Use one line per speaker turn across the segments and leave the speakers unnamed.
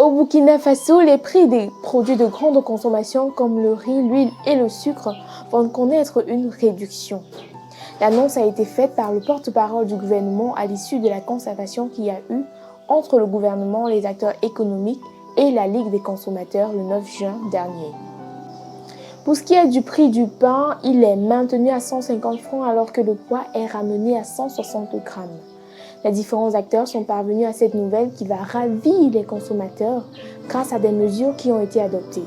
Au Burkina Faso, les prix des produits de grande consommation comme le riz, l'huile et le sucre vont connaître une réduction. L'annonce a été faite par le porte-parole du gouvernement à l'issue de la concertation qu'il y a eu entre le gouvernement, les acteurs économiques et la Ligue des consommateurs le 9 juin dernier. Pour ce qui est du prix du pain, il est maintenu à 150 francs alors que le poids est ramené à 160 grammes. Les différents acteurs sont parvenus à cette nouvelle qui va ravir les consommateurs grâce à des mesures qui ont été adoptées.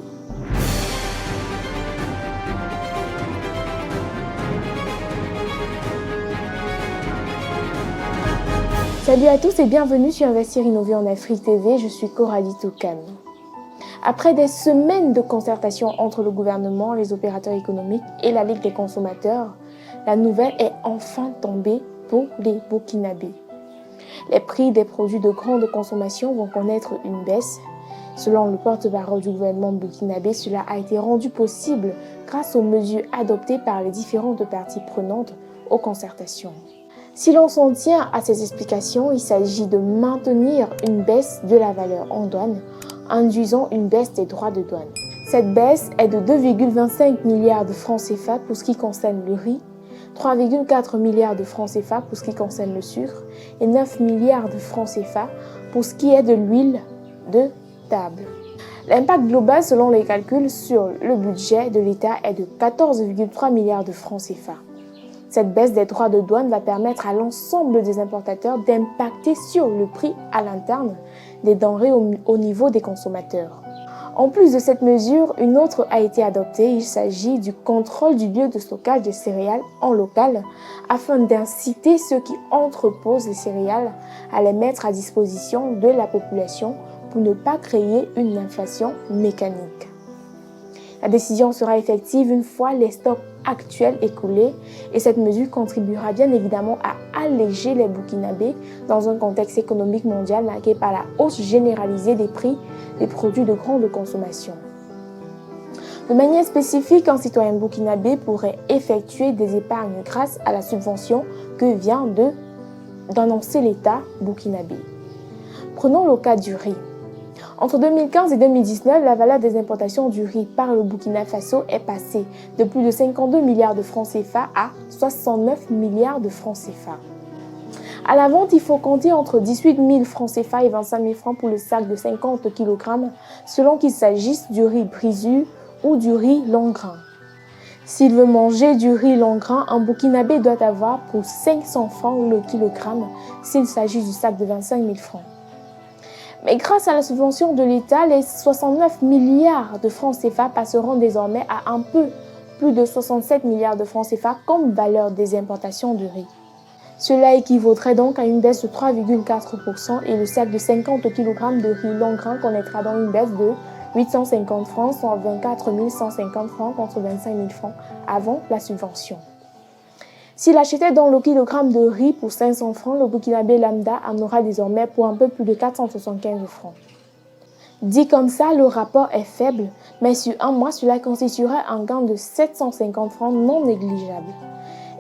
Salut à tous et bienvenue sur Investir Innover en Afrique TV, je suis Coralie Toukan. Après des semaines de concertation entre le gouvernement, les opérateurs économiques et la Ligue des consommateurs, la nouvelle est enfin tombée pour les Burkinabés. Les prix des produits de grande consommation vont connaître une baisse. Selon le porte-parole du gouvernement burkinabé, cela a été rendu possible grâce aux mesures adoptées par les différentes parties prenantes aux concertations. Si l'on s'en tient à ces explications, il s'agit de maintenir une baisse de la valeur en douane, induisant une baisse des droits de douane. Cette baisse est de 2,25 milliards de francs CFA pour ce qui concerne le riz, 3,4 milliards de francs CFA pour ce qui concerne le sucre et 9 milliards de francs CFA pour ce qui est de l'huile de table. L'impact global selon les calculs sur le budget de l'État est de 14,3 milliards de francs CFA. Cette baisse des droits de douane va permettre à l'ensemble des importateurs d'impacter sur le prix à l'interne des denrées au niveau des consommateurs. En plus de cette mesure, une autre a été adoptée. Il s'agit du contrôle du lieu de stockage des céréales en local afin d'inciter ceux qui entreposent les céréales à les mettre à disposition de la population pour ne pas créer une inflation mécanique. La décision sera effective une fois les stocks actuels écoulés et cette mesure contribuera bien évidemment à alléger les Burkinabés dans un contexte économique mondial marqué par la hausse généralisée des prix des produits de grande consommation. De manière spécifique, un citoyen burkinabé pourrait effectuer des épargnes grâce à la subvention que vient d'annoncer l'État burkinabé. Prenons le cas du riz. Entre 2015 et 2019, la valeur des importations du riz par le Burkina Faso est passée de plus de 52 milliards de francs CFA à 69 milliards de francs CFA. À la vente, il faut compter entre 18 000 francs CFA et 25 000 francs pour le sac de 50 kg, selon qu'il s'agisse du riz brisure ou du riz long grain. S'il veut manger du riz long grain, un Burkinabé doit avoir pour 500 francs le kilogramme s'il s'agit du sac de 25 000 francs. Mais grâce à la subvention de l'État, les 69 milliards de francs CFA passeront désormais à un peu plus de 67 milliards de francs CFA comme valeur des importations de riz. Cela équivaudrait donc à une baisse de 3,4% et le sac de 50 kg de riz long grain connaîtra donc une baisse de 850 francs, soit 24 150 francs contre 25 000 francs avant la subvention. S'il achetait donc le kilogramme de riz pour 500 francs, le Burkinabé lambda en aura désormais pour un peu plus de 475 francs. Dit comme ça, le rapport est faible, mais sur un mois, cela constituerait un gain de 750 francs non négligeable.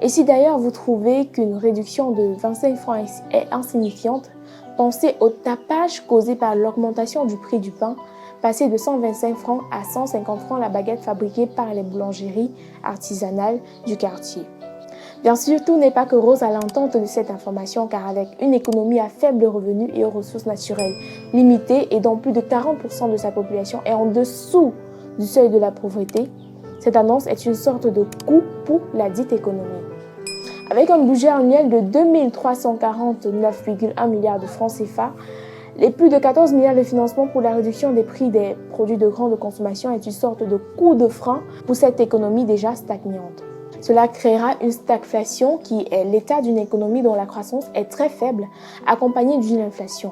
Et si d'ailleurs vous trouvez qu'une réduction de 25 francs est insignifiante, pensez au tapage causé par l'augmentation du prix du pain, passé de 125 francs à 150 francs la baguette fabriquée par les boulangeries artisanales du quartier. Bien sûr, tout n'est pas que rose à l'entente de cette information car avec une économie à faible revenu et aux ressources naturelles limitées et dont plus de 40% de sa population est en dessous du seuil de la pauvreté, cette annonce est une sorte de coup pour la dite économie. Avec un budget annuel de 2 349,1 milliards de francs CFA, les plus de 14 milliards de financement pour la réduction des prix des produits de grande consommation est une sorte de coup de frein pour cette économie déjà stagnante. Cela créera une stagflation qui est l'état d'une économie dont la croissance est très faible, accompagnée d'une inflation.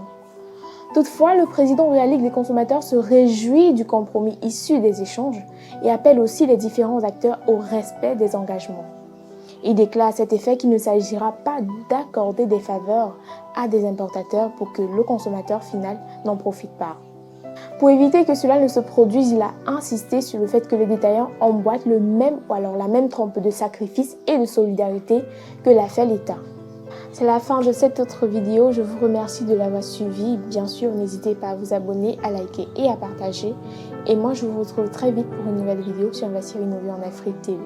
Toutefois, le président de la Ligue des consommateurs se réjouit du compromis issu des échanges et appelle aussi les différents acteurs au respect des engagements. Il déclare à cet effet qu'il ne s'agira pas d'accorder des faveurs à des importateurs pour que le consommateur final n'en profite pas. Pour éviter que cela ne se produise, il a insisté sur le fait que les détaillants emboîtent la même trompe de sacrifice et de solidarité que l'a fait l'État. C'est la fin de cette autre vidéo. Je vous remercie de l'avoir suivi. Bien sûr, n'hésitez pas à vous abonner, à liker et à partager. Et moi, je vous retrouve très vite pour une nouvelle vidéo sur Investir Innover en Afrique TV.